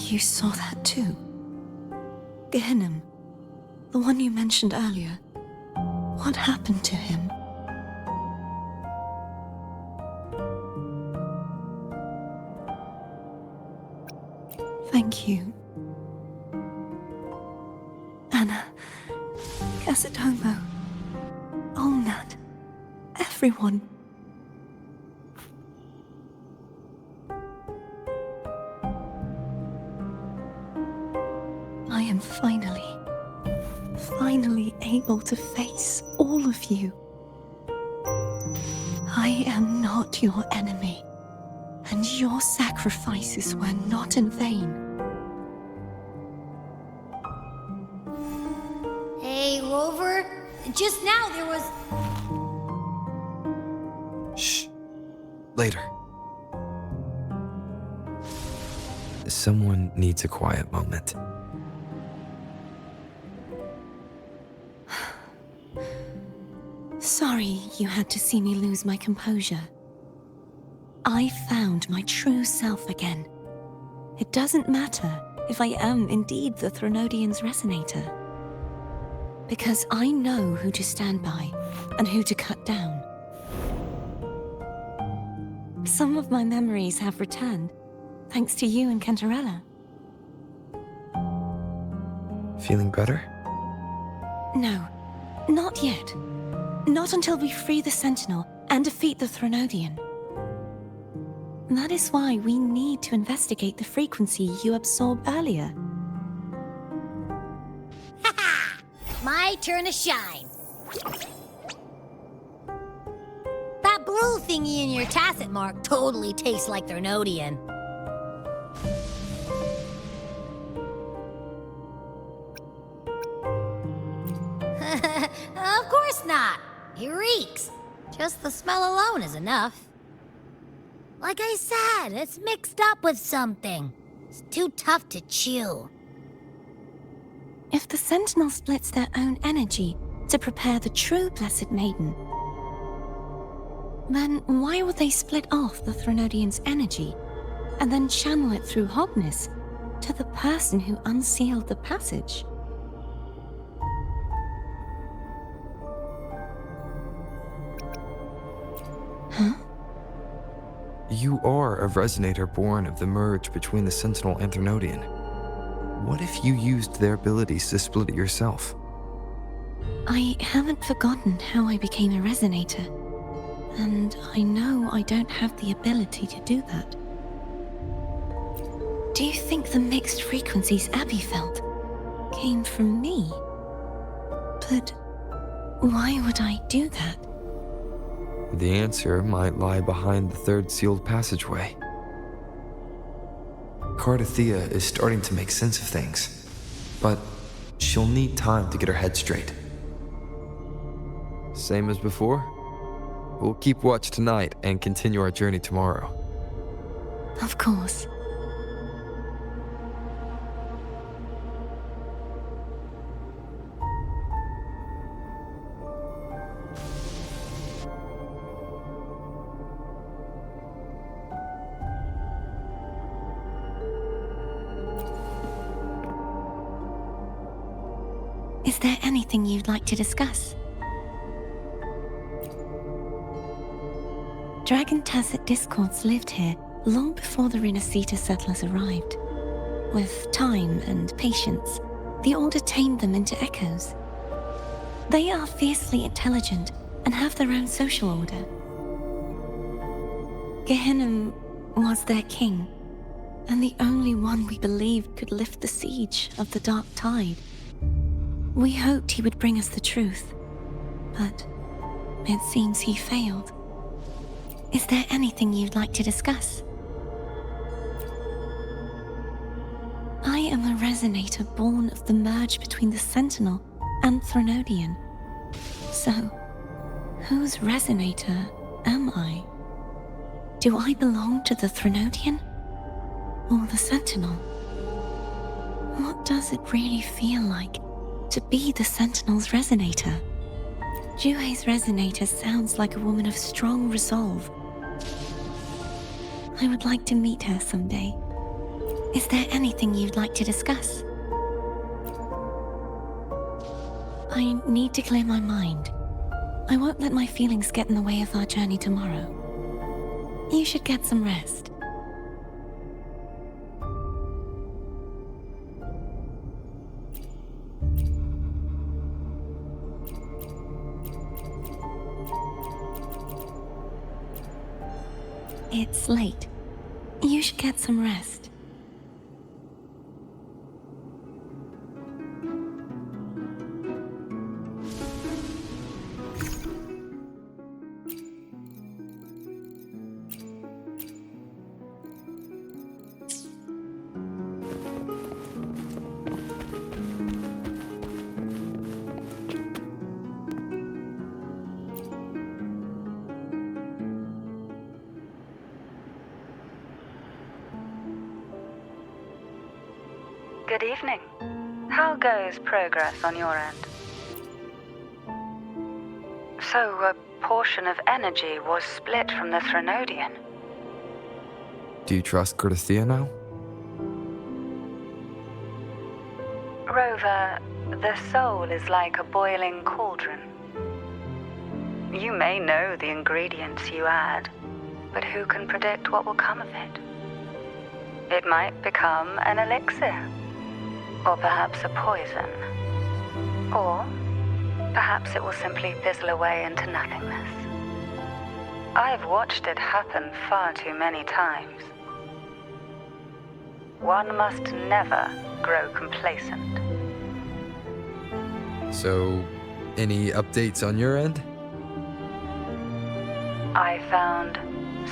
You saw that too? Gehenna, the one you mentioned earlier. What happened to him? Thank you. Anna, Casitomo, Olnat, everyone. I am finally able to face all of you. I am not your enemy, and your sacrifices were not in vain. Hey, Rover, just now there was... Shh. Later. Someone needs a quiet moment. Sorry you had to see me lose my composure. I found my true self again. It doesn't matter if I am indeed the Threnodian's resonator. Because I know who to stand by and who to cut down. Some of my memories have returned, thanks to you and Cantarella. Feeling better? No, not yet. Not until we free the Sentinel and defeat the Threnodian. That is why we need to investigate the frequency you absorbed earlier. My turn to shine. That blue thingy in your tacit mark totally tastes like Threnodian. Of course not. It reeks. Just the smell alone is enough. Like I said, it's mixed up with something. It's too tough to chew. If the Sentinel splits their own energy to prepare the true Blessed Maiden, then why would they split off the Threnodian's energy and then channel it through Hobness to the person who unsealed the passage? Huh? You are a resonator born of the merge between the Sentinel and Threnodian. What if you used their abilities to split it yourself? I haven't forgotten how I became a resonator, and I know I don't have the ability to do that. Do you think the mixed frequencies Abby felt came from me? But why would I do that? The answer might lie behind the third sealed passageway. Cardathea is starting to make sense of things, but she'll need time to get her head straight. Same as before? We'll keep watch tonight and continue our journey tomorrow. Of course. Is there anything you'd like to discuss? Dragon Tacet discords lived here long before the Renacita settlers arrived. With time and patience, the Order tamed them into echoes. They are fiercely intelligent and have their own social order. Gehinnom was their king, and the only one we believed could lift the siege of the Dark Tide. We hoped he would bring us the truth, but it seems he failed. Is there anything you'd like to discuss? I am a resonator born of the merge between the Sentinel and Threnodian. So, whose resonator am I? Do I belong to the Threnodian or the Sentinel? What does it really feel like to be the Sentinel's resonator? Juhe's resonator sounds like a woman of strong resolve. I would like to meet her someday. Is there anything you'd like to discuss? I need to clear my mind. I won't let my feelings get in the way of our journey tomorrow. You should get some rest. It's late. You should get some rest. Good evening. How goes progress on your end? So, a portion of energy was split from the Threnodian. Do you trust Gerthia now? Rover, the soul is like a boiling cauldron. You may know the ingredients you add, but who can predict what will come of it? It might become an elixir, or perhaps a poison, or perhaps it will simply fizzle away into nothingness. I've watched it happen far too many times. One must never grow complacent. So, any updates on your end? I found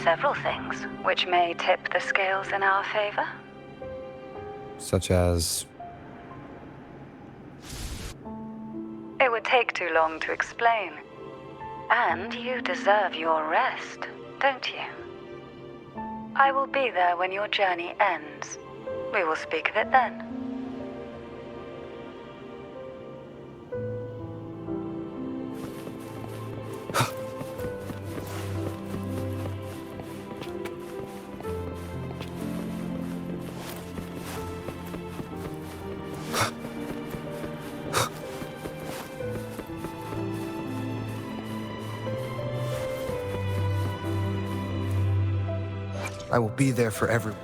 several things which may tip the scales in our favor. Such as... It would take too long to explain. And you deserve your rest, don't you? I will be there when your journey ends. We will speak of it then. I will be there for everyone.